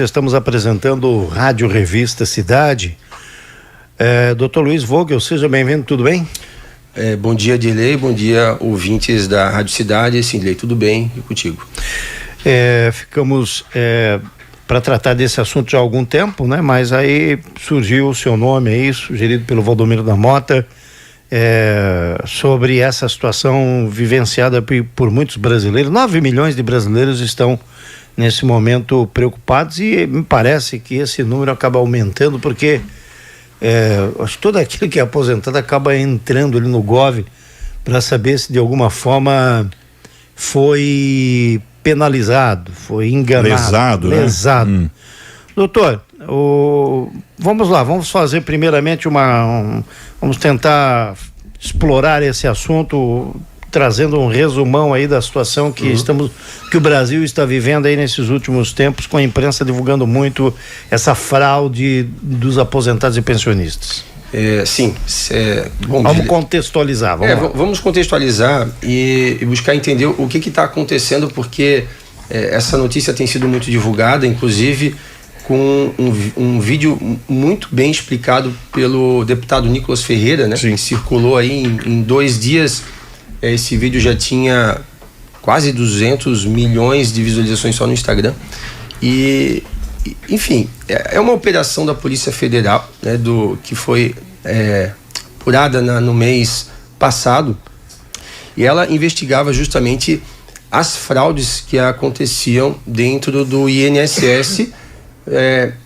Estamos apresentando o Rádio Revista Cidade. Dr. Luiz Vogel, seja bem-vindo, tudo bem? Bom dia, Dirley, bom dia, ouvintes da Rádio Cidade. Sim, Dirley, tudo bem? E contigo? Ficamos para tratar desse assunto já há algum tempo, né? Mas aí surgiu o seu nome aí, sugerido pelo Valdomiro da Mota, sobre essa situação vivenciada por muitos brasileiros. 9 milhões de brasileiros estão nesse momento preocupados e me parece que esse número acaba aumentando porque acho que todo aquele que é aposentado acaba entrando ali no Gov para saber se de alguma forma foi penalizado, foi enganado, lesado. Doutor, vamos lá, vamos fazer primeiramente vamos tentar explorar esse assunto, trazendo um resumão aí da situação que o Brasil está vivendo aí nesses últimos tempos, com a imprensa divulgando muito essa fraude dos aposentados e pensionistas. Vamos contextualizar. Vamos contextualizar e buscar entender o que está acontecendo, porque essa notícia tem sido muito divulgada, inclusive com um vídeo muito bem explicado pelo deputado Nicolas Ferreira, né? Que circulou aí em 2 dias. Esse vídeo já tinha quase 200 milhões de visualizações só no Instagram. E enfim, é uma operação da Polícia Federal, né, que foi apurada no mês passado, e ela investigava justamente as fraudes que aconteciam dentro do INSS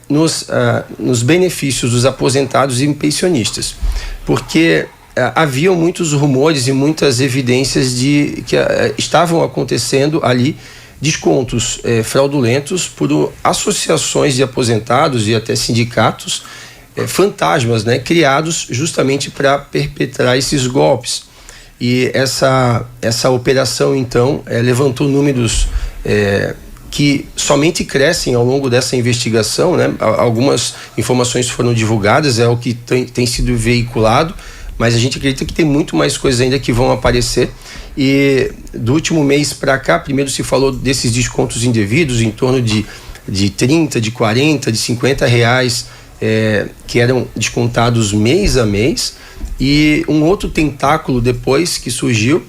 nos benefícios dos aposentados e pensionistas, porque haviam muitos rumores e muitas evidências de que estavam acontecendo ali descontos fraudulentos por associações de aposentados e até sindicatos fantasmas, né, criados justamente para perpetrar esses golpes. E essa operação, então, levantou números que somente crescem ao longo dessa investigação, né? Algumas informações foram divulgadas, é o que tem sido veiculado, mas a gente acredita que tem muito mais coisas ainda que vão aparecer. E do último mês para cá, primeiro se falou desses descontos indevidos em torno de 30, de 40, de 50 reais, que eram descontados mês a mês. E um outro tentáculo depois que surgiu,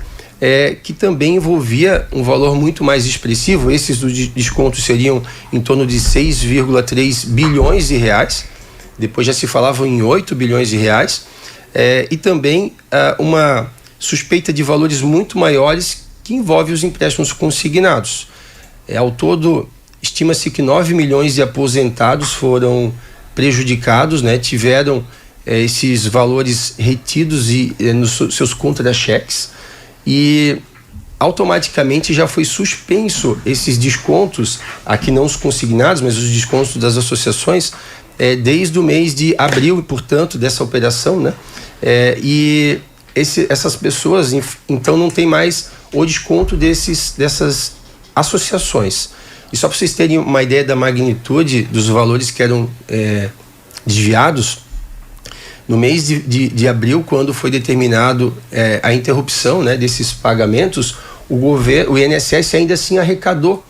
que também envolvia um valor muito mais expressivo. Esses descontos seriam em torno de 6,3 bilhões de reais. Depois já se falava em 8 bilhões de reais. E também uma suspeita de valores muito maiores que envolve os empréstimos consignados. Ao todo, estima-se que 9 milhões de aposentados foram prejudicados, né? Tiveram esses valores retidos nos seus contra-cheques, e automaticamente já foi suspenso esses descontos, aqui não os consignados, mas os descontos das associações, desde o mês de abril, e portanto dessa operação, né? E essas pessoas então não tem mais o desconto dessas associações. E só para vocês terem uma ideia da magnitude dos valores que eram desviados, no mês de abril, quando foi determinado a interrupção, né, desses pagamentos, o INSS ainda assim arrecadou,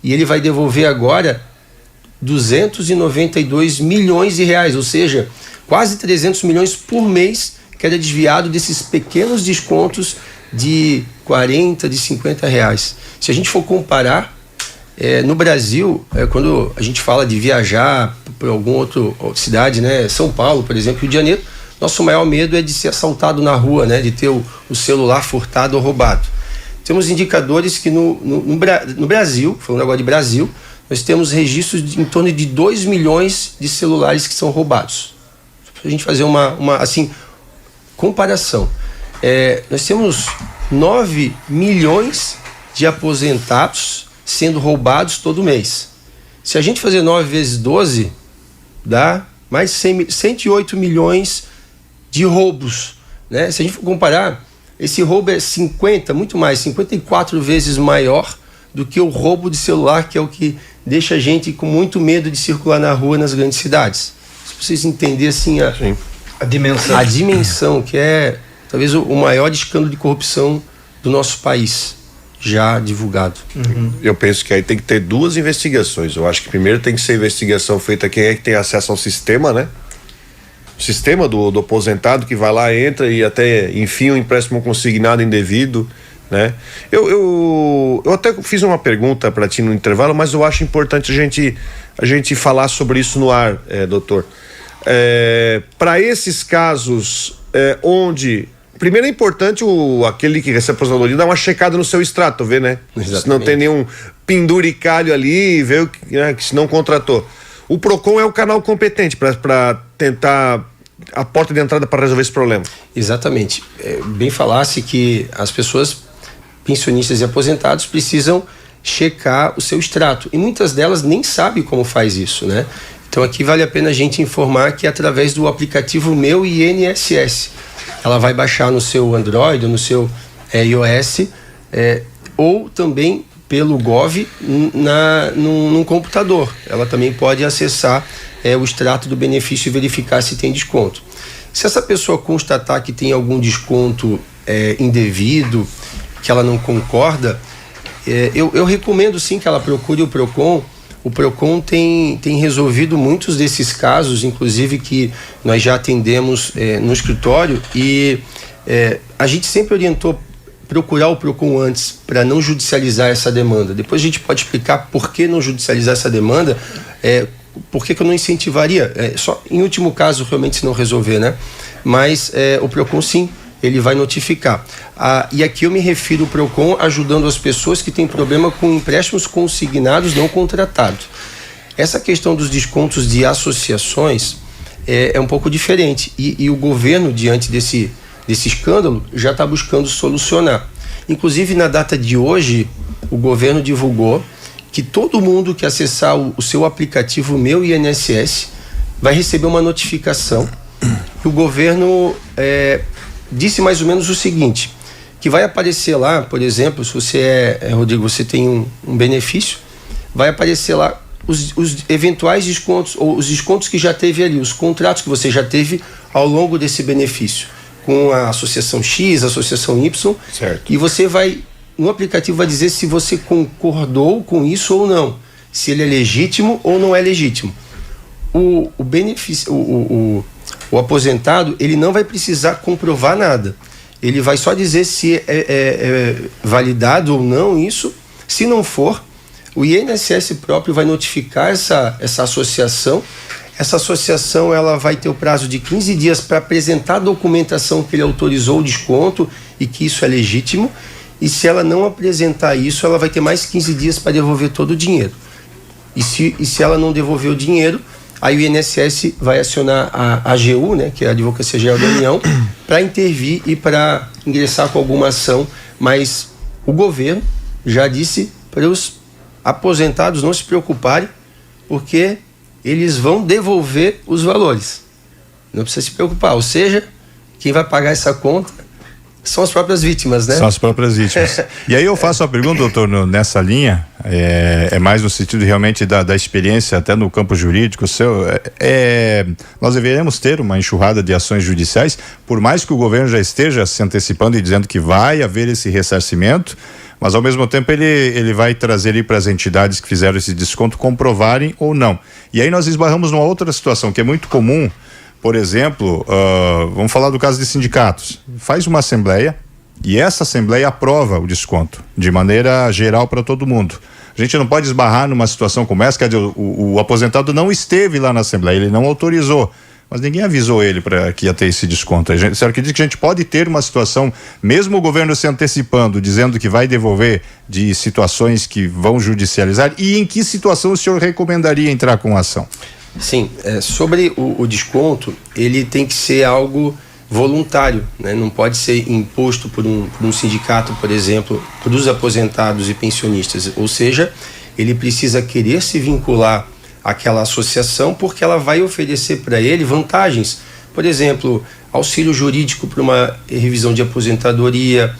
e ele vai devolver agora 292 milhões de reais, ou seja, quase 300 milhões por mês que era desviado desses pequenos descontos de 40, de 50 reais. Se a gente for comparar, no Brasil, quando a gente fala de viajar para alguma outra cidade, né, São Paulo, por exemplo, Rio de Janeiro, nosso maior medo é de ser assaltado na rua, né, de ter o celular furtado ou roubado. Temos indicadores que no Brasil, falando agora de Brasil, nós temos registros em torno de 2 milhões de celulares que são roubados. Para a gente fazer uma comparação. Nós temos 9 milhões de aposentados sendo roubados todo mês. Se a gente fazer 9 vezes 12, dá mais 108 milhões de roubos, né? Se a gente for comparar, esse roubo é 54 vezes maior do que o roubo de celular, que é o que deixa a gente com muito medo de circular na rua nas grandes cidades. Se vocês entenderem assim a dimensão, que é talvez o maior escândalo de corrupção do nosso país. já divulgado. Eu penso que aí tem que ter duas investigações. Eu acho que primeiro tem que ser investigação feita quem é que tem acesso ao sistema, né? O sistema do aposentado que vai lá, entra e até enfim um empréstimo consignado indevido, né? Eu até fiz uma pergunta para ti no intervalo, mas eu acho importante a gente falar sobre isso no ar, doutor. Para esses casos onde primeiro é importante aquele que recebe a aposentadoria dar uma checada no seu extrato, ver, né? Exatamente. Se não tem nenhum penduricalho ali, ver que se não contratou. O PROCON é o canal competente para tentar a porta de entrada para resolver esse problema. Exatamente. Bem falasse que as pessoas pensionistas e aposentados precisam checar o seu extrato e muitas delas nem sabem como faz isso, né? Então aqui vale a pena a gente informar que através do aplicativo Meu INSS, ela vai baixar no seu Android ou no seu iOS, ou também pelo Gov num computador. Ela também pode acessar o extrato do benefício e verificar se tem desconto. Se essa pessoa constatar que tem algum desconto indevido, que ela não concorda, eu recomendo sim que ela procure o PROCON. O PROCON tem resolvido muitos desses casos, inclusive que nós já atendemos no escritório, e a gente sempre orientou procurar o PROCON antes para não judicializar essa demanda. Depois a gente pode explicar por que não judicializar essa demanda, por que eu não incentivaria, só em último caso realmente se não resolver, né? Mas o PROCON sim, ele vai notificar. E aqui eu me refiro ao PROCON ajudando as pessoas que têm problema com empréstimos consignados não contratados. Essa questão dos descontos de associações é um pouco diferente e o governo, diante desse escândalo, já está buscando solucionar. Inclusive, na data de hoje, o governo divulgou que todo mundo que acessar o seu aplicativo Meu INSS vai receber uma notificação. O governo disse mais ou menos o seguinte, que vai aparecer lá, por exemplo, se você Rodrigo, você tem um benefício, vai aparecer lá os eventuais descontos, ou os descontos que já teve ali, os contratos que você já teve ao longo desse benefício, com a associação X, a associação Y, certo. E você no aplicativo vai dizer se você concordou com isso ou não, se ele é legítimo ou não é legítimo. O benefício, o aposentado, ele não vai precisar comprovar nada. Ele vai só dizer se é validado ou não isso. Se não for, o INSS próprio vai notificar essa associação. Essa associação ela vai ter o prazo de 15 dias para apresentar a documentação que ele autorizou o desconto e que isso é legítimo. E se ela não apresentar isso, ela vai ter mais 15 dias para devolver todo o dinheiro. E se ela não devolver o dinheiro, aí o INSS vai acionar a AGU, né, que é a Advocacia Geral da União, para intervir e para ingressar com alguma ação. Mas o governo já disse para os aposentados não se preocuparem, porque eles vão devolver os valores. Não precisa se preocupar. Ou seja, quem vai pagar essa conta são as próprias vítimas, né? São as próprias vítimas. E aí eu faço a pergunta, doutor, nessa linha, é mais no sentido realmente da experiência até no campo jurídico seu, nós deveremos ter uma enxurrada de ações judiciais, por mais que o governo já esteja se antecipando e dizendo que vai haver esse ressarcimento, mas ao mesmo tempo ele vai trazer aí para as entidades que fizeram esse desconto comprovarem ou não. E aí nós esbarramos numa outra situação que é muito comum. Por exemplo, vamos falar do caso de sindicatos. Faz uma assembleia e essa assembleia aprova o desconto de maneira geral para todo mundo. A gente não pode esbarrar numa situação como essa, quer dizer, o aposentado não esteve lá na assembleia, ele não autorizou, mas ninguém avisou ele para que ia ter esse desconto. Você acredita que a gente pode ter uma situação, mesmo o governo se antecipando, dizendo que vai devolver de situações que vão judicializar, e em que situação o senhor recomendaria entrar com ação? Sim, sobre o desconto, ele tem que ser algo voluntário, né? Não pode ser imposto por um sindicato, por exemplo, para os aposentados e pensionistas. Ou seja, ele precisa querer se vincular àquela associação porque ela vai oferecer para ele vantagens. Por exemplo, auxílio jurídico para uma revisão de aposentadoria,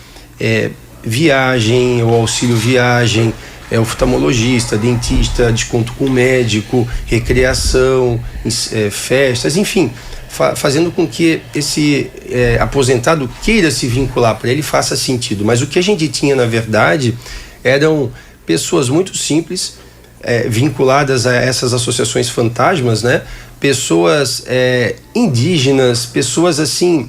viagem ou auxílio viagem, oftalmologista, dentista, desconto com médico, recreação, festas, enfim, fazendo com que esse aposentado queira se vincular, para ele faça sentido. Mas o que a gente tinha, na verdade, eram pessoas muito simples, vinculadas a essas associações fantasmas, né? Pessoas indígenas, pessoas assim,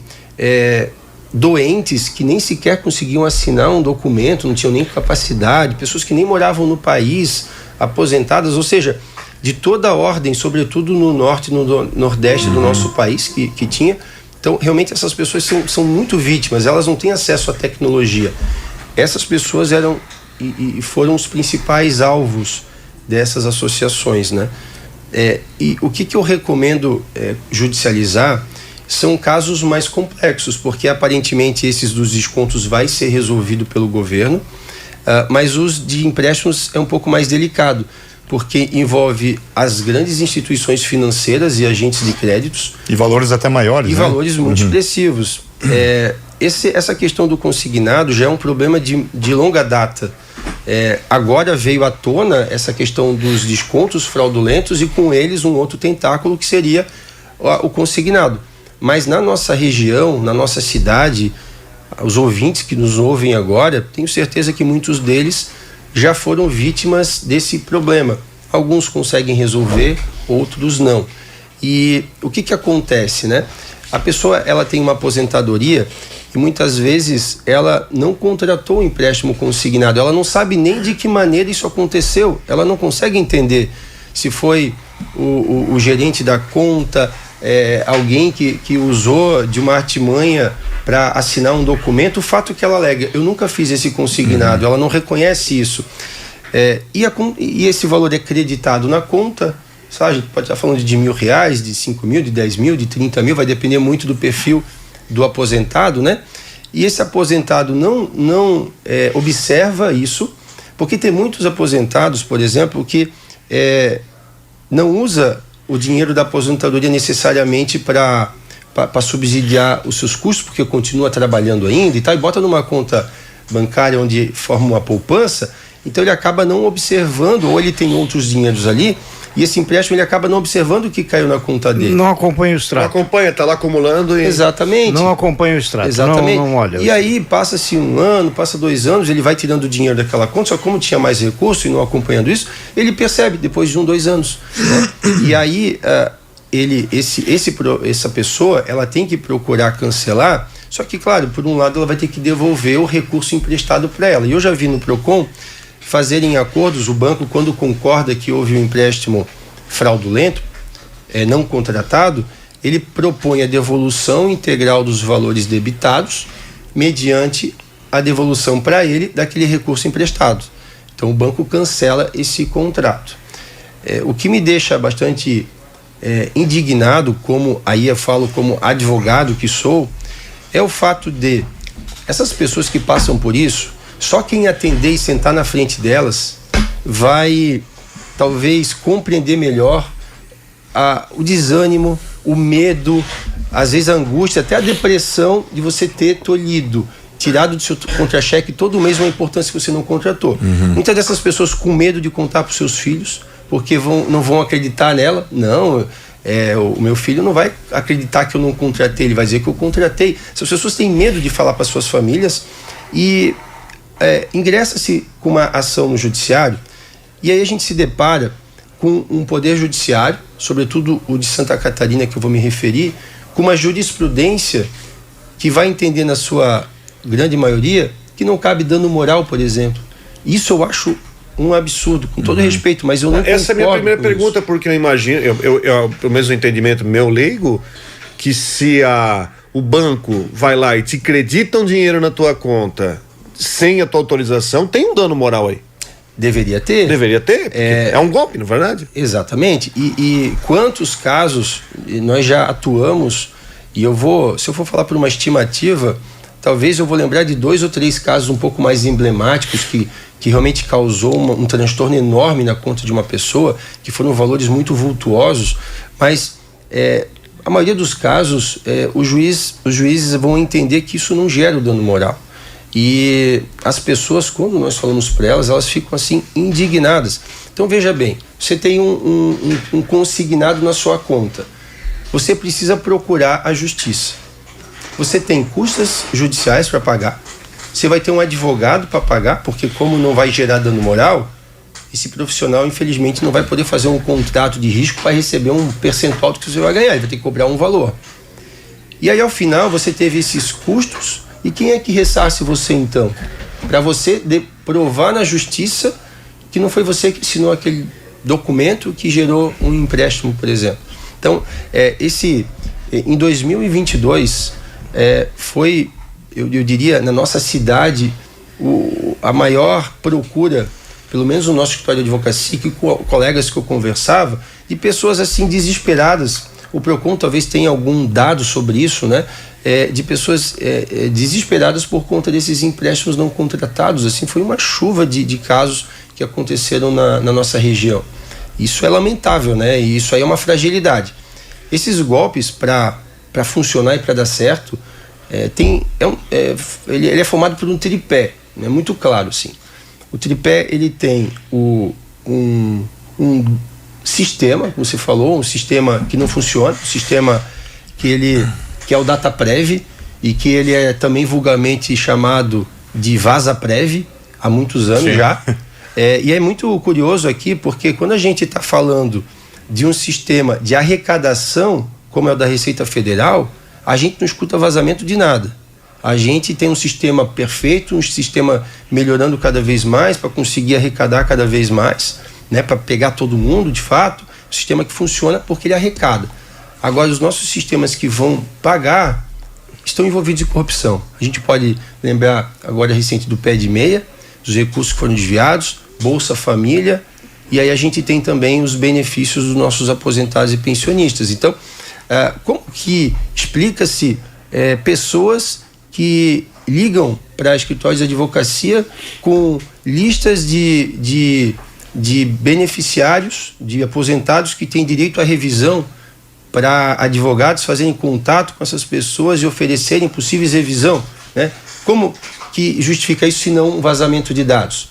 doentes, que nem sequer conseguiam assinar um documento, não tinham nem capacidade, pessoas que nem moravam no país, aposentadas, ou seja, de toda a ordem, sobretudo no norte e no nordeste do nosso país, que tinha. Então, realmente, essas pessoas são muito vítimas, elas não têm acesso à tecnologia. Essas pessoas eram e foram os principais alvos dessas associações, né? E o que eu recomendo judicializar são casos mais complexos, porque aparentemente esses dos descontos vai ser resolvido pelo governo, mas os de empréstimos é um pouco mais delicado, porque envolve as grandes instituições financeiras e agentes de créditos. E valores até maiores, e né? Valores muito expressivos. Essa questão do consignado já é um problema de longa data. Agora veio à tona essa questão dos descontos fraudulentos e com eles um outro tentáculo que seria o consignado. Mas na nossa região, na nossa cidade, os ouvintes que nos ouvem agora, tenho certeza que muitos deles já foram vítimas desse problema. Alguns conseguem resolver, outros não. E o que acontece, né? A pessoa, ela tem uma aposentadoria e muitas vezes ela não contratou um empréstimo consignado, ela não sabe nem de que maneira isso aconteceu, ela não consegue entender se foi o gerente da conta, alguém que usou de uma artimanha para assinar um documento. O fato que ela alega, eu nunca fiz esse consignado, ela não reconhece isso. E esse valor é creditado na conta, sabe? A gente pode estar falando de R$1.000, de 5.000, de 10.000, de 30.000, vai depender muito do perfil do aposentado, né? E esse aposentado não observa isso, porque tem muitos aposentados, por exemplo, que não usa o dinheiro da aposentadoria necessariamente para subsidiar os seus custos, porque continua trabalhando ainda e tal, e bota numa conta bancária onde forma uma poupança, então ele acaba não observando, ou ele tem outros dinheiros ali, e esse empréstimo ele acaba não observando o que caiu na conta dele. Não acompanha o extrato. Não acompanha, está lá acumulando e... Exatamente. Não acompanha o extrato. Exatamente. Não olha. E aí passa-se 1 ano, passa 2 anos, ele vai tirando o dinheiro daquela conta, só que como tinha mais recurso e não acompanhando isso, ele percebe depois de 1, 2 anos. Né? E aí essa pessoa, ela tem que procurar cancelar, só que, claro, por um lado ela vai ter que devolver o recurso emprestado para ela. E eu já vi no Procon fazerem acordos, o banco, quando concorda que houve um empréstimo fraudulento, não contratado, ele propõe a devolução integral dos valores debitados mediante a devolução para ele daquele recurso emprestado. Então o banco cancela esse contrato. O que me deixa bastante indignado, aí eu falo como advogado que sou, é o fato de essas pessoas que passam por isso, só quem atender e sentar na frente delas vai talvez compreender melhor o desânimo, o medo, às vezes a angústia, até a depressão de você ter tolhido, tirado do seu contra-cheque todo mês uma importância que você não contratou. Muitas dessas pessoas com medo de contar para os seus filhos, porque não vão acreditar nela. Não, o meu filho não vai acreditar que eu não contratei, ele vai dizer que eu contratei. Essas pessoas têm medo de falar para suas famílias e ingressa-se com uma ação no judiciário, e aí a gente se depara com um poder judiciário, sobretudo o de Santa Catarina, que eu vou me referir, com uma jurisprudência que vai entender, na sua grande maioria, que não cabe dano moral, por exemplo. Isso eu acho um absurdo, com todo respeito, mas eu não concordo. Essa é a minha primeira pergunta, porque eu imagino, eu pelo menos no entendimento meu leigo, que se o banco vai lá e te acredita um dinheiro na tua conta sem a tua autorização, tem um dano moral aí. Deveria ter. Deveria ter, porque é um golpe, na verdade. Exatamente. E quantos casos nós já atuamos, e se eu for falar por uma estimativa, talvez eu vou lembrar de 2 ou 3 casos um pouco mais emblemáticos que realmente causou um transtorno enorme na conta de uma pessoa, que foram valores muito vultuosos, mas a maioria dos casos os juízes vão entender que isso não gera o dano moral. E as pessoas, quando nós falamos para elas ficam assim indignadas. Então veja bem, você tem um consignado na sua conta. você precisa procurar a justiça. Você tem custas judiciais para pagar, você vai ter um advogado para pagar, porque como não vai gerar dano moral, esse profissional, infelizmente, não vai poder fazer um contrato de risco para receber um percentual do que você vai ganhar, ele vai ter que cobrar um valor. E aí, ao final, você teve esses custos, e quem é que ressarce você, então? Para você provar na justiça que não foi você que assinou aquele documento que gerou um empréstimo, por exemplo. Então, em 2022, foi, eu diria, na nossa cidade, a maior procura, pelo menos no nosso escritório de advocacia, que com colegas que eu conversava, de pessoas assim desesperadas. O PROCON talvez tenha algum dado sobre isso, né? De pessoas desesperadas por conta desses empréstimos não contratados. Assim, foi uma chuva de casos que aconteceram na nossa região. Isso é lamentável, né? E isso aí é uma fragilidade. Esses golpes, para funcionar e para dar certo, ele é formado por um tripé, né? Muito claro, assim. O tripé, ele tem um sistema, como você falou, um sistema que não funciona, um sistema que é o DataPrev, e que ele é também vulgarmente chamado de VazaPrev há muitos anos. Sim. Já. E é muito curioso aqui, porque quando a gente está falando de um sistema de arrecadação, como é o da Receita Federal, a gente não escuta vazamento de nada. A gente tem um sistema perfeito, um sistema melhorando cada vez mais para conseguir arrecadar cada vez mais, né, para pegar todo mundo, de fato, um sistema que funciona porque ele arrecada. Agora, os nossos sistemas que vão pagar estão envolvidos em corrupção. A gente pode lembrar agora recente do pé de meia, dos recursos que foram desviados, Bolsa Família, e aí a gente tem também os benefícios dos nossos aposentados e pensionistas. Então, como que explica-se pessoas que ligam para escritórios de advocacia com listas de beneficiários, de aposentados que têm direito à revisão, para advogados fazerem contato com essas pessoas e oferecerem possíveis revisão, né? Como que justifica isso se não um vazamento de dados?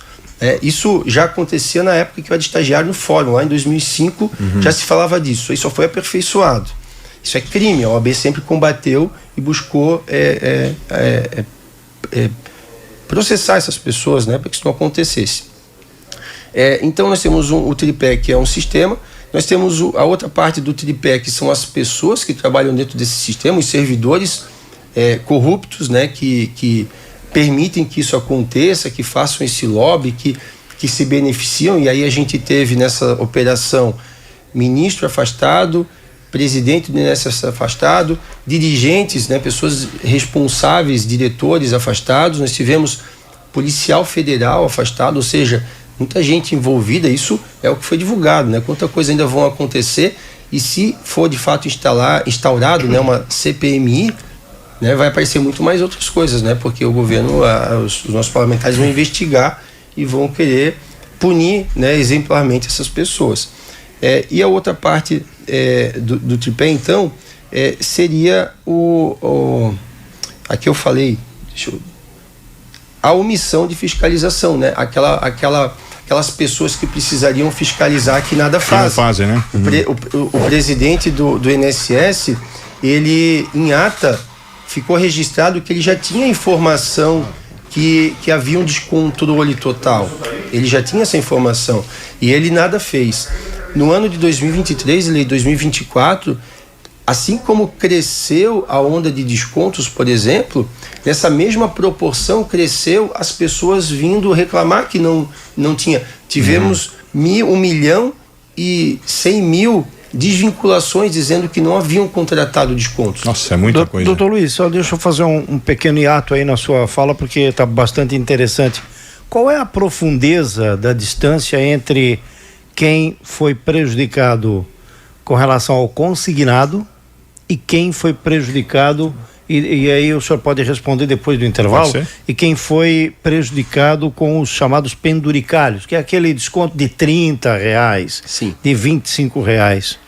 Isso já acontecia na época que eu era estagiário no fórum, lá em 2005, já se falava disso, aí só foi aperfeiçoado. Isso é crime, a OAB sempre combateu e buscou processar essas pessoas, né, para que isso não acontecesse. Então nós temos o tripé, que é um sistema, nós temos a outra parte do tripé, que são as pessoas que trabalham dentro desse sistema, os servidores corruptos, né, que permitem que isso aconteça, que façam esse lobby, que se beneficiam. E aí a gente teve nessa operação ministro afastado, presidente do INSS afastado, dirigentes, né, pessoas responsáveis, diretores afastados. Nós tivemos policial federal afastado, ou seja, muita gente envolvida. Isso é o que foi divulgado, né? Quanta coisa ainda vão acontecer, e se for de fato instaurado, né, uma CPMI, né, vai aparecer muito mais outras coisas, né? Porque o governo, os nossos parlamentares vão investigar e vão querer punir, né, exemplarmente essas pessoas. E a outra parte do tripé, então, seria aqui eu falei, a omissão de fiscalização, né? Aquelas pessoas que precisariam fiscalizar que nada fazem. Não fazem, né? O presidente do INSS, ele, em ata, ficou registrado que ele já tinha informação que havia um descontrole total. Ele já tinha essa informação e ele nada fez. No ano de 2023 e 2024, assim como cresceu a onda de descontos, por exemplo, nessa mesma proporção cresceu as pessoas vindo reclamar que não tinha. Tivemos 1.100.000 desvinculações dizendo que não haviam contratado descontos. Nossa, é muita coisa. Doutor Luiz, só deixa eu fazer um pequeno hiato aí na sua fala, porque está bastante interessante. Qual é a profundeza da distância entre quem foi prejudicado com relação ao consignado e quem foi prejudicado, e aí o senhor pode responder depois do intervalo, e quem foi prejudicado com os chamados penduricalhos, que é aquele desconto de R$30, sim, de R$25.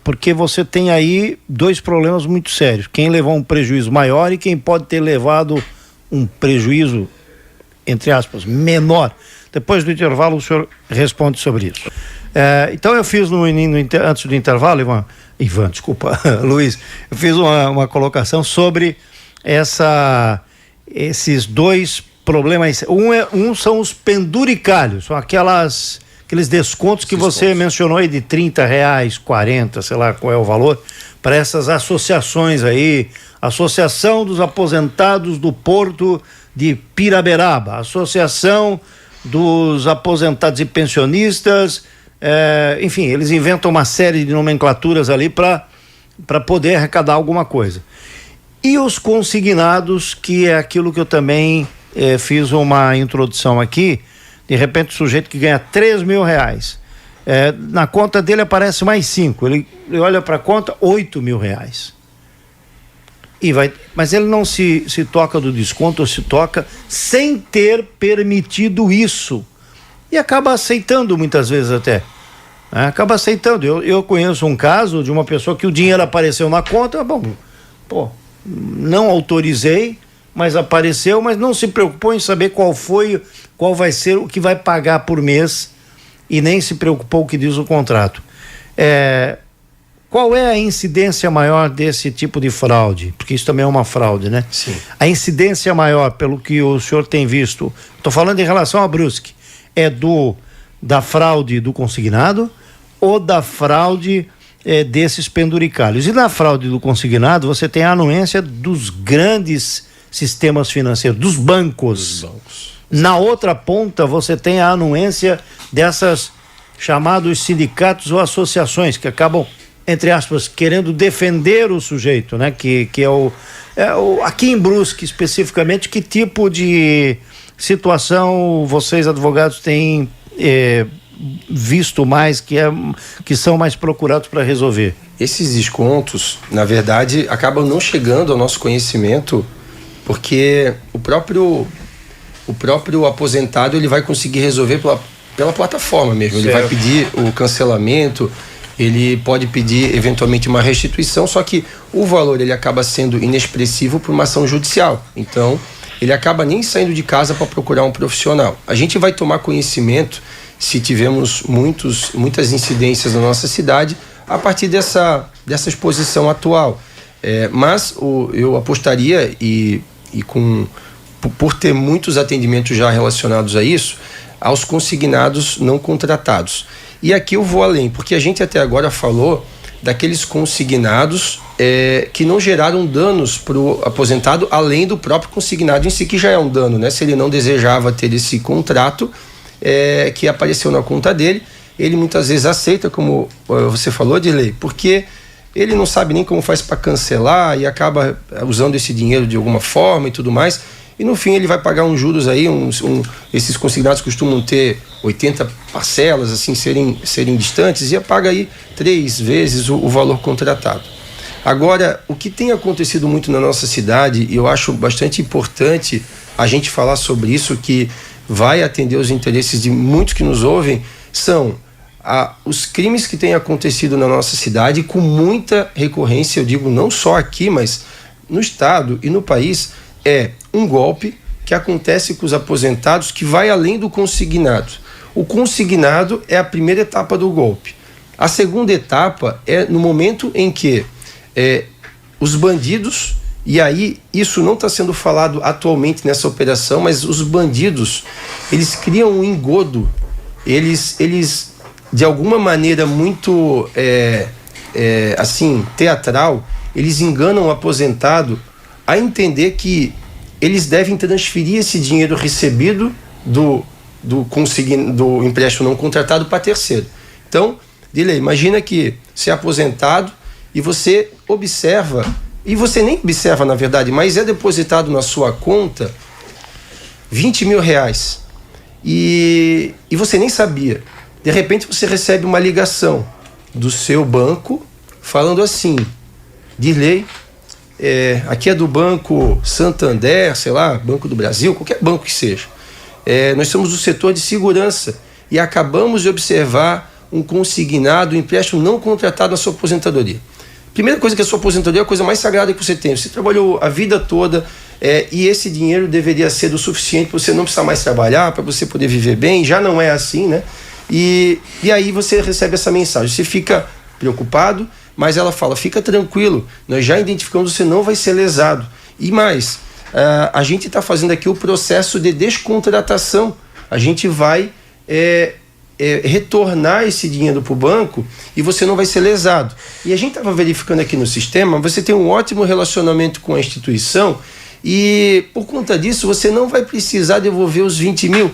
Porque você tem aí dois problemas muito sérios: quem levou um prejuízo maior e quem pode ter levado um prejuízo, entre aspas, menor. Depois do intervalo o senhor responde sobre isso. Então eu fiz antes do intervalo, Ivan, desculpa, Luiz, eu fiz uma colocação sobre esses dois problemas. Um são os penduricalhos, são aqueles descontos que você mencionou aí de R$30, 40, sei lá qual é o valor, para essas associações aí, Associação dos Aposentados do Porto de Piraberaba, Associação dos Aposentados e Pensionistas, enfim, eles inventam uma série de nomenclaturas ali para poder arrecadar alguma coisa. E os consignados, que é aquilo que eu também fiz uma introdução aqui. De repente o sujeito que ganha R$3.000, na conta dele aparece mais 5, ele olha para a conta, R$8.000. Mas ele não se toca do desconto, ou se toca sem ter permitido isso. E acaba aceitando muitas vezes até. Acaba aceitando. Eu conheço um caso de uma pessoa que o dinheiro apareceu na conta, não autorizei, mas apareceu, mas não se preocupou em saber qual vai ser o que vai pagar por mês e nem se preocupou o que diz o contrato. Qual é a incidência maior desse tipo de fraude? Porque isso também é uma fraude, né? Sim. A incidência maior, pelo que o senhor tem visto, estou falando em relação à Brusque, da fraude do consignado ou da fraude desses penduricalhos? E na fraude do consignado você tem a anuência dos grandes sistemas financeiros, dos bancos. Na outra ponta você tem a anuência dessas chamados sindicatos ou associações que acabam, entre aspas, querendo defender o sujeito, né? Que aqui em Brusque especificamente, que tipo de situação vocês advogados têm visto mais, que são mais procurados para resolver? Esses descontos, na verdade, acabam não chegando ao nosso conhecimento, porque o próprio aposentado ele vai conseguir resolver pela plataforma mesmo. Certo. Ele vai pedir o cancelamento, ele pode pedir eventualmente uma restituição, só que o valor ele acaba sendo inexpressivo por uma ação judicial. Então, ele acaba nem saindo de casa para procurar um profissional. A gente vai tomar conhecimento, se tivermos muitas incidências na nossa cidade, a partir dessa exposição atual. Mas eu apostaria por ter muitos atendimentos já relacionados a isso, aos consignados não contratados. E aqui eu vou além, porque a gente até agora falou daqueles consignados que não geraram danos para o aposentado, além do próprio consignado em si, que já é um dano, né? Se ele não desejava ter esse contrato que apareceu na conta dele, ele muitas vezes aceita, como você falou, Dirley, porque ele não sabe nem como faz para cancelar e acaba usando esse dinheiro de alguma forma e tudo mais. E no fim ele vai pagar uns juros aí, esses consignados costumam ter 80 parcelas, assim, serem distantes, e paga aí 3 vezes o valor contratado. Agora, o que tem acontecido muito na nossa cidade, e eu acho bastante importante a gente falar sobre isso, que vai atender os interesses de muitos que nos ouvem, são os crimes que têm acontecido na nossa cidade com muita recorrência, eu digo não só aqui, mas no estado e no país, um golpe que acontece com os aposentados que vai além do consignado. O consignado é a primeira etapa do golpe. A segunda etapa é no momento em que os bandidos, e aí isso não está sendo falado atualmente nessa operação, mas os bandidos, eles criam um engodo, eles de alguma maneira muito assim, teatral, eles enganam o aposentado a entender que eles devem transferir esse dinheiro recebido do empréstimo não contratado para terceiro. Então, Dirley, imagina que você é aposentado e você observa, e você nem observa na verdade, mas é depositado na sua conta R$20.000 e você nem sabia. De repente você recebe uma ligação do seu banco falando assim: Dirley, aqui é do Banco Santander, sei lá, Banco do Brasil, qualquer banco que seja. Nós somos do setor de segurança e acabamos de observar um consignado, um empréstimo não contratado na sua aposentadoria. Primeira coisa, que a sua aposentadoria é a coisa mais sagrada que você tem. Você trabalhou a vida toda e esse dinheiro deveria ser o suficiente para você não precisar mais trabalhar, para você poder viver bem. Já não é assim, né? E aí você recebe essa mensagem, você fica preocupado, mas ela fala, fica tranquilo, nós já identificamos, você não vai ser lesado. E mais, a gente está fazendo aqui o processo de descontratação, a gente vai retornar esse dinheiro para o banco e você não vai ser lesado. E a gente estava verificando aqui no sistema, você tem um ótimo relacionamento com a instituição e por conta disso você não vai precisar devolver os 20 mil,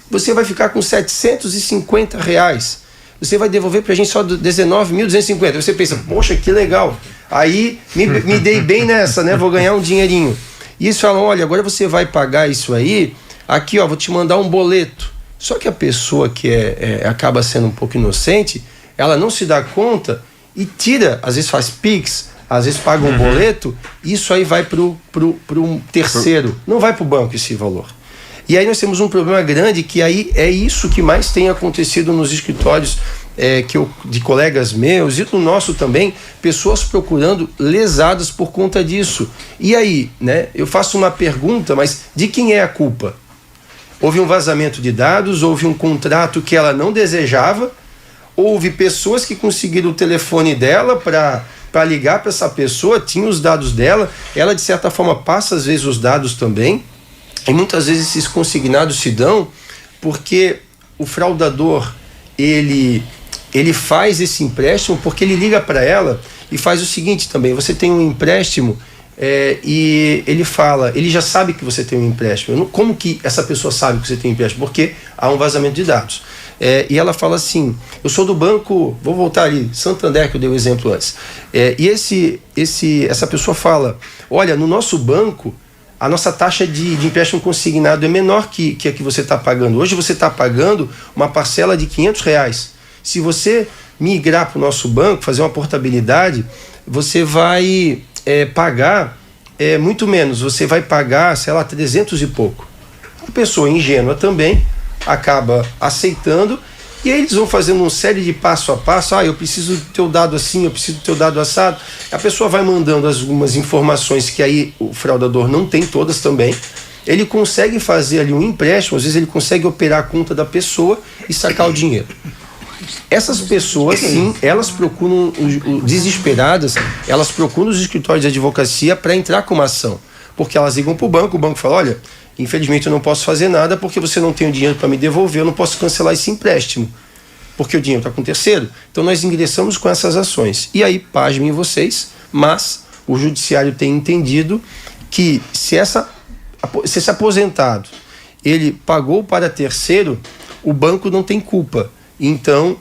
você vai ficar com R$750. Você vai devolver para a gente só 19.250. Você pensa, poxa, que legal. Aí me dei bem nessa, né? Vou ganhar um dinheirinho. E eles falam, olha, agora você vai pagar isso aí, aqui ó, vou te mandar um boleto. Só que a pessoa que acaba sendo um pouco inocente, ela não se dá conta e tira, às vezes faz Pix, às vezes paga um boleto, isso aí vai pro um terceiro, não vai pro banco esse valor. E aí nós temos um problema grande, que aí é isso que mais tem acontecido nos escritórios de colegas meus e no nosso também, pessoas procurando lesadas por conta disso. E aí, né, eu faço uma pergunta, mas de quem é a culpa? Houve um vazamento de dados, houve um contrato que ela não desejava, houve pessoas que conseguiram o telefone dela para ligar para essa pessoa, tinha os dados dela, ela de certa forma passa às vezes os dados também. E muitas vezes esses consignados se dão porque o fraudador, ele faz esse empréstimo porque ele liga para ela e faz o seguinte também, você tem um empréstimo e ele fala, ele já sabe que você tem um empréstimo. Como que essa pessoa sabe que você tem um empréstimo? Porque há um vazamento de dados. E ela fala assim, eu sou do banco, vou voltar ali, Santander, que eu dei o exemplo antes. E essa pessoa fala, olha, no nosso banco, a nossa taxa de empréstimo consignado é menor que a que você está pagando. Hoje você está pagando uma parcela de R$500. Se você migrar para o nosso banco, fazer uma portabilidade, você vai pagar muito menos. Você vai pagar, sei lá, 300 e pouco. A pessoa ingênua também acaba aceitando e aí eles vão fazendo uma série de passo a passo. Eu preciso do teu dado assim, eu preciso do teu dado assado. A pessoa vai mandando algumas informações que aí o fraudador não tem todas também. Ele consegue fazer ali um empréstimo, às vezes ele consegue operar a conta da pessoa e sacar o dinheiro. Essas pessoas, sim, elas procuram, desesperadas, elas procuram os escritórios de advocacia para entrar com uma ação. Porque elas ligam para o banco fala, olha, infelizmente eu não posso fazer nada porque você não tem o dinheiro para me devolver, eu não posso cancelar esse empréstimo, porque o dinheiro está com o terceiro. Então nós ingressamos com essas ações. E aí, pasmem vocês, mas o judiciário tem entendido que se esse aposentado ele pagou para terceiro, o banco não tem culpa. Então,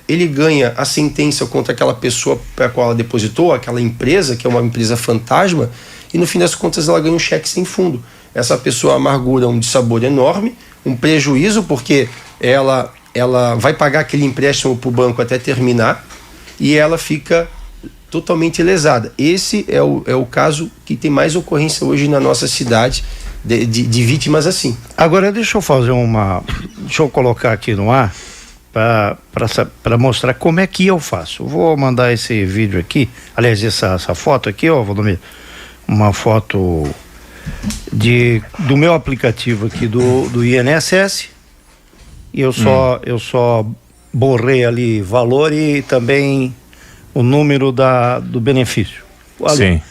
ele ganha a sentença contra aquela pessoa para a qual ela depositou, aquela empresa, que é uma empresa fantasma, e no fim das contas ela ganha um cheque sem fundo. Essa pessoa amargura um dissabor enorme, um prejuízo, porque ela vai pagar aquele empréstimo para o banco até terminar, e ela fica totalmente lesada. Esse é o caso que tem mais ocorrência hoje na nossa cidade, de vítimas assim. Agora deixa eu colocar aqui no ar para mostrar como é que eu faço. Eu vou mandar esse vídeo aqui, aliás, essa foto aqui, ó, Valdomiro, uma foto do meu aplicativo aqui do INSS, e eu só borrei ali valor e também o número do benefício. Sim.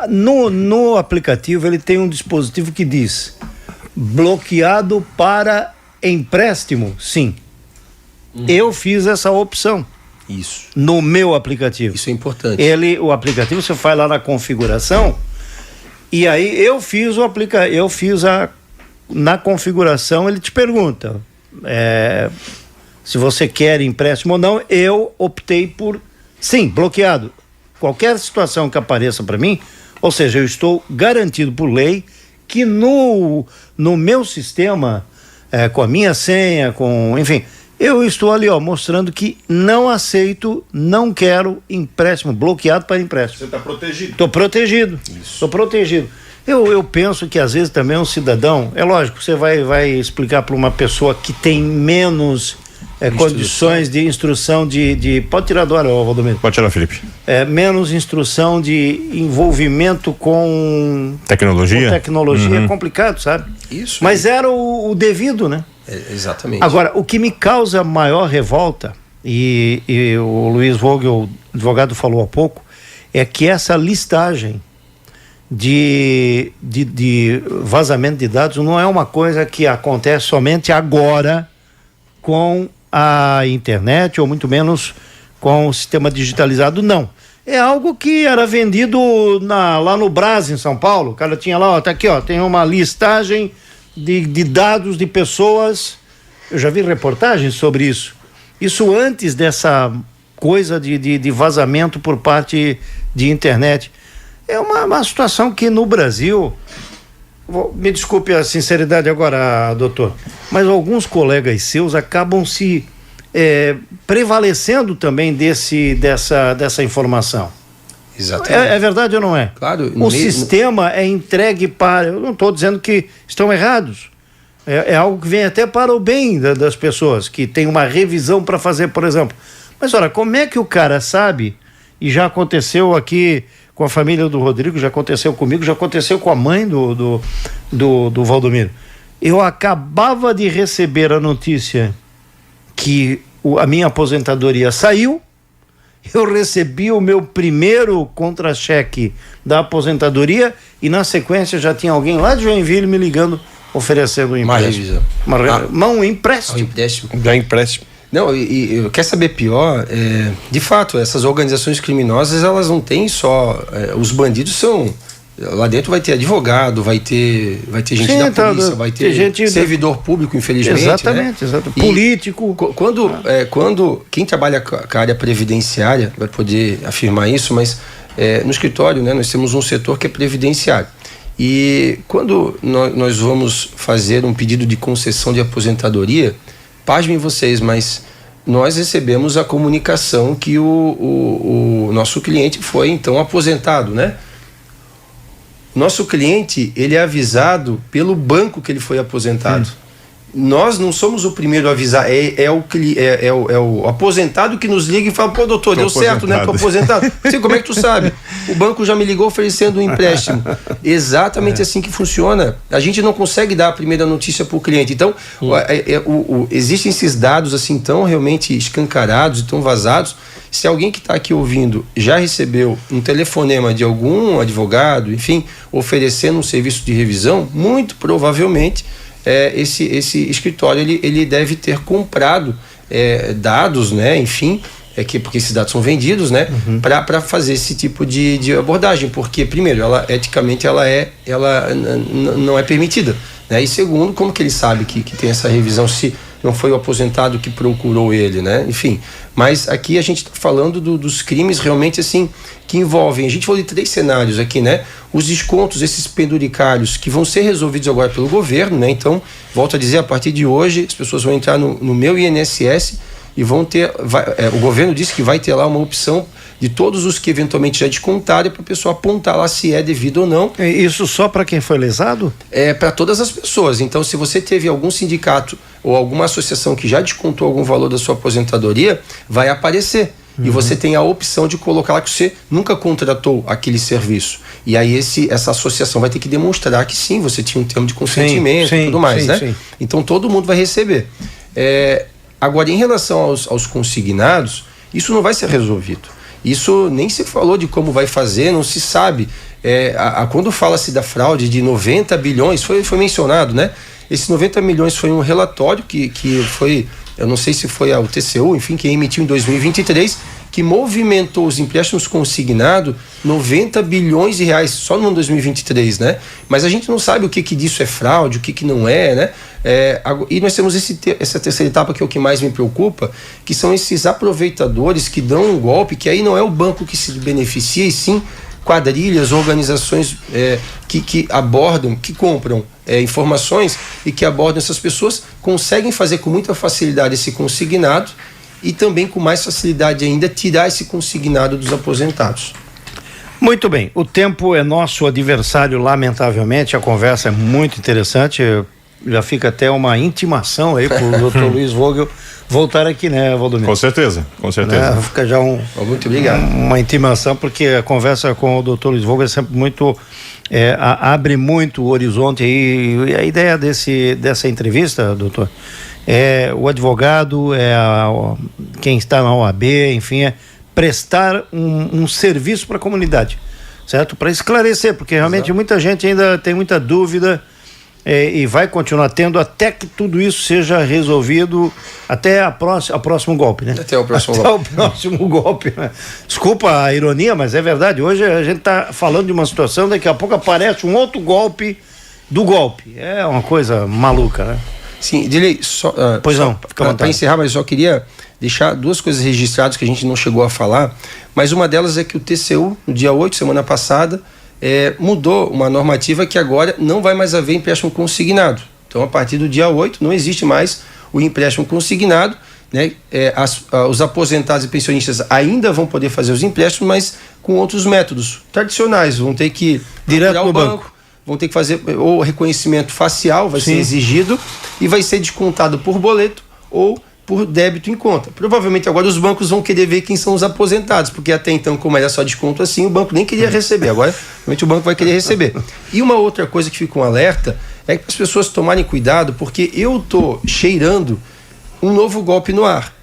No aplicativo ele tem um dispositivo que diz bloqueado para empréstimo, sim. Eu fiz essa opção. Isso. No meu aplicativo. Isso é importante. O aplicativo, você vai lá na configuração, e aí eu fiz na configuração, ele te pergunta se você quer empréstimo ou não. Eu optei por sim, bloqueado. Qualquer situação que apareça para mim, ou seja, eu estou garantido por lei que no meu sistema, com a minha senha, enfim, eu estou ali, mostrando que não aceito, não quero empréstimo, bloqueado para empréstimo. Você está protegido. Estou protegido. Estou protegido. Eu penso que às vezes também um cidadão, é lógico, você vai explicar para uma pessoa que tem menos condições de instrução pode tirar do ar, Valdomiro. Pode tirar, Felipe. Menos instrução de envolvimento com tecnologia. É complicado, sabe? Isso. Mas era o devido, né? Exatamente. Agora, o que me causa maior revolta, e o Luiz Vogel, advogado, falou há pouco, é que essa listagem de vazamento de dados não é uma coisa que acontece somente agora com a internet, ou muito menos com o sistema digitalizado, não. É algo que era vendido lá no Brás, em São Paulo. O cara tinha lá, tá aqui, tem uma listagem de dados de pessoas. Eu já vi reportagens sobre isso. Isso antes dessa coisa de vazamento por parte de internet. É uma situação que no Brasil, me desculpe a sinceridade agora, doutor, mas alguns colegas seus acabam se prevalecendo também dessa informação. Exatamente. É verdade ou não é? Claro. O sistema é entregue para... Eu não estou dizendo que estão errados. É algo que vem até para o bem das pessoas, que tem uma revisão para fazer, por exemplo. Mas, olha, como é que o cara sabe, e já aconteceu aqui com a família do Rodrigo, já aconteceu comigo, já aconteceu com a mãe do Valdomiro. Eu acabava de receber a notícia que a minha aposentadoria saiu, eu recebi o meu primeiro contra-cheque da aposentadoria e na sequência já tinha alguém lá de Joinville me ligando oferecendo um empréstimo. Um empréstimo. Dá empréstimo. Não, e quer saber pior? De fato, essas organizações criminosas, elas não têm só... os bandidos são... Lá dentro vai ter advogado, vai ter gente da polícia, vai ter gente servidor público, infelizmente. Exatamente, né? Exatamente. Político. Quando quem trabalha com a área previdenciária vai poder afirmar isso, mas no escritório, né, nós temos um setor que é previdenciário. E quando nós vamos fazer um pedido de concessão de aposentadoria, pasmem vocês, mas nós recebemos a comunicação que o nosso cliente foi então aposentado, né? Nosso cliente, ele é avisado pelo banco que ele foi aposentado. Nós não somos o primeiro a avisar, é o aposentado que nos liga e fala, pô, doutor, deu certo, né? Tô aposentado. Sei, como é que tu sabe? O banco já me ligou oferecendo um empréstimo. Exatamente assim que funciona. A gente não consegue dar a primeira notícia para o cliente. Então, existem esses dados assim tão realmente escancarados e tão vazados. Se alguém que está aqui ouvindo já recebeu um telefonema de algum advogado, enfim, oferecendo um serviço de revisão, muito provavelmente esse escritório ele deve ter comprado dados, né? Enfim, porque esses dados são vendidos, né? Para fazer esse tipo de abordagem, porque primeiro, eticamente ela não é permitida, né? E segundo, como que ele sabe que tem essa revisão se não foi o aposentado que procurou ele, né? Enfim, mas aqui a gente está falando dos crimes realmente assim que envolvem, a gente falou de 3 cenários aqui, né? Os descontos, esses penduricários que vão ser resolvidos agora pelo governo, né? Então, volto a dizer, a partir de hoje as pessoas vão entrar no meu INSS e vão ter, o governo disse que vai ter lá uma opção de todos os que eventualmente já descontaram para a pessoa apontar lá se é devido ou não. Isso só para quem foi lesado? Para todas as pessoas. Então, se você teve algum sindicato ou alguma associação que já descontou algum valor da sua aposentadoria, vai aparecer. E você tem a opção de colocar lá que você nunca contratou aquele serviço. E aí essa associação vai ter que demonstrar que sim, você tinha um termo de consentimento e tudo mais, né? Sim. Então todo mundo vai receber. Agora, em relação aos consignados, isso não vai ser resolvido. Isso nem se falou de como vai fazer, não se sabe. Quando fala-se da fraude de 90 bilhões, foi mencionado, né? Esses 90 milhões foi um relatório que foi, eu não sei se foi o TCU, enfim, que emitiu em 2023, que movimentou os empréstimos consignados 90 bilhões de reais só no ano 2023, né? Mas a gente não sabe o que disso é fraude, o que não é, né? E nós temos essa terceira etapa que é o que mais me preocupa, que são esses aproveitadores que dão um golpe, que aí não é o banco que se beneficia, e sim quadrilhas, organizações que abordam, que compram informações e que abordam essas pessoas, conseguem fazer com muita facilidade esse consignado e também com mais facilidade ainda tirar esse consignado dos aposentados. Muito bem, o tempo é nosso adversário, lamentavelmente. A conversa é muito interessante, já fica até uma intimação aí para o Dr. Luiz Vogel voltar aqui, né, Valdomiro? Com certeza, com certeza. Fica já muito obrigado. Uma intimação, porque a conversa com o Dr. Luiz Vogel é sempre muito, abre muito o horizonte aí. E a ideia dessa entrevista, doutor, é o advogado, quem está na OAB, enfim, é prestar um serviço para a comunidade, certo? Para esclarecer, porque realmente muita gente ainda tem muita dúvida e vai continuar tendo até que tudo isso seja resolvido, até a próximo golpe, né? Até o próximo golpe. golpe. O próximo golpe, né? Desculpa a ironia, mas é verdade. Hoje a gente está falando de uma situação, daqui a pouco aparece um outro golpe do golpe. É uma coisa maluca, né? Sim, Dilei, pois não, fica à vontade. Para encerrar, mas eu só queria deixar duas coisas registradas que a gente não chegou a falar, mas uma delas é que o TCU, no dia 8, semana passada, mudou uma normativa que agora não vai mais haver empréstimo consignado. Então, a partir do dia 8, não existe mais o empréstimo consignado, né? Os aposentados e pensionistas ainda vão poder fazer os empréstimos, mas com outros métodos tradicionais, vão ter que direto no banco. Vão ter que fazer o reconhecimento facial, vai ser exigido e vai ser descontado por boleto ou por débito em conta. Provavelmente agora os bancos vão querer ver quem são os aposentados, porque até então, como era só desconto assim, o banco nem queria receber. Agora, realmente o banco vai querer receber. E uma outra coisa que fica um alerta é que as pessoas tomarem cuidado, porque eu estou cheirando um novo golpe no ar,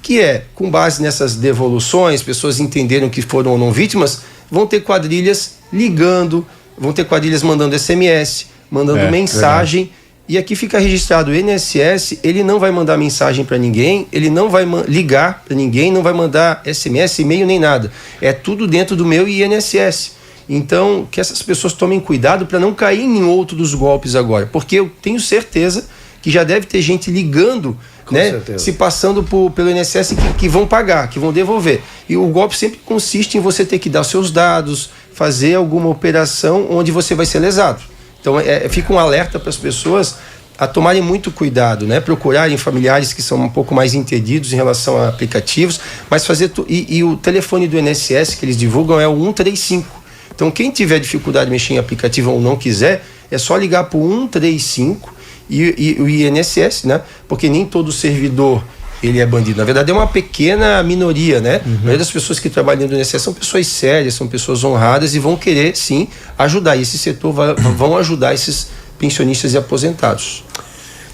que com base nessas devoluções, pessoas entenderam que foram ou não vítimas, vão ter quadrilhas ligando, vão ter quadrilhas mandando SMS, mandando mensagem. Verdade. E aqui fica registrado: o INSS, ele não vai mandar mensagem para ninguém, ele não vai ligar para ninguém, não vai mandar SMS, e-mail, nem nada. É tudo dentro do meu INSS. Então, que essas pessoas tomem cuidado para não cair em outro dos golpes agora. Porque eu tenho certeza que já deve ter gente ligando, né, se passando pelo INSS que vão pagar, que vão devolver. E o golpe sempre consiste em você ter que dar seus dados, fazer alguma operação onde você vai ser lesado. Então, fica um alerta para as pessoas a tomarem muito cuidado, né? Procurarem familiares que são um pouco mais entendidos em relação a aplicativos, mas e o telefone do INSS que eles divulgam é o 135. Então, quem tiver dificuldade de mexer em aplicativo ou não quiser, é só ligar para o 135 e o INSS, né? Porque nem todo servidor ele é bandido. Na verdade, é uma pequena minoria, né? A maioria das pessoas que trabalham no INSS são pessoas sérias, são pessoas honradas e vão querer, sim, ajudar. E esse setor vão ajudar esses pensionistas e aposentados.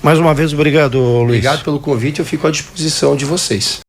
Mais uma vez, obrigado, Luiz. Obrigado pelo convite, eu fico à disposição de vocês.